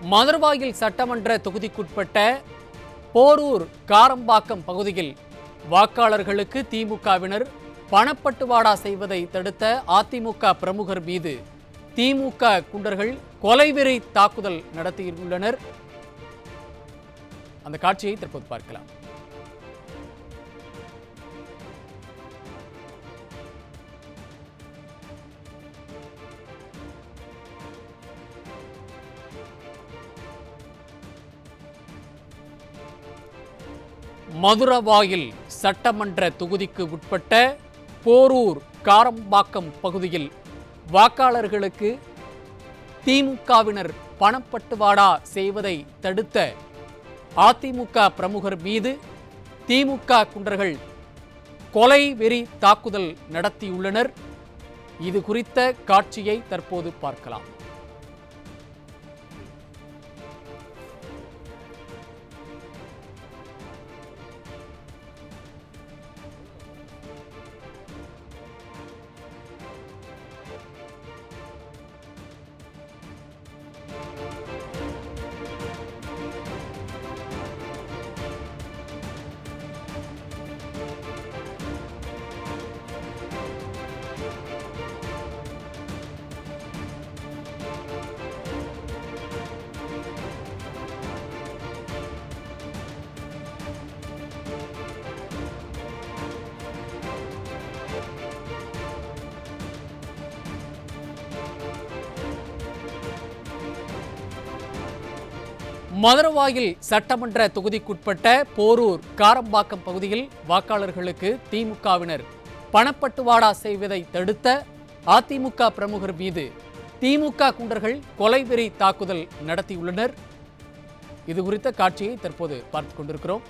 மதுரவாயில் சட்டமன்ற தொகுதிக்குட்பட்ட போரூர் காரம்பாக்கம் பகுதியில் வாக்காளர்களுக்கு திமுகவினர் பணப்பட்டுவாடா செய்வதை தடுத்த அதிமுக பிரமுகர் மீது திமுக குண்டர்கள் கொலைவெறி தாக்குதல் நடத்தியுள்ளனர். அந்த காட்சியை தற்போது பார்க்கலாம். மதுரவாயில் சட்டமன்ற தொகுதிக்கு உட்பட்ட போரூர் காரம்பாக்கம் பகுதியில் வாக்காளர்களுக்கு திமுகவினர் பணப்பட்டுவாடா செய்வதை தடுத்த அதிமுக பிரமுகர் மீது திமுக குண்டர்கள் கொலை வெறி தாக்குதல் நடத்தியுள்ளனர். இது குறித்த காட்சியை தற்போது பார்க்கலாம். மதுரவாயில் சட்டமன்ற தொகுதிக்குட்பட்ட போரூர் காரம்பாக்கம் பகுதியில் வாக்காளர்களுக்கு திமுகவினர் பணப்பட்டுவாடா செய்வதை தடுத்த அதிமுக பிரமுகர் மீது திமுக குண்டர்கள் கொலைவெறி தாக்குதல் நடத்தியுள்ளனர். இது குறித்த காட்சியை தற்போது பார்த்துக் கொண்டிருக்கிறோம்.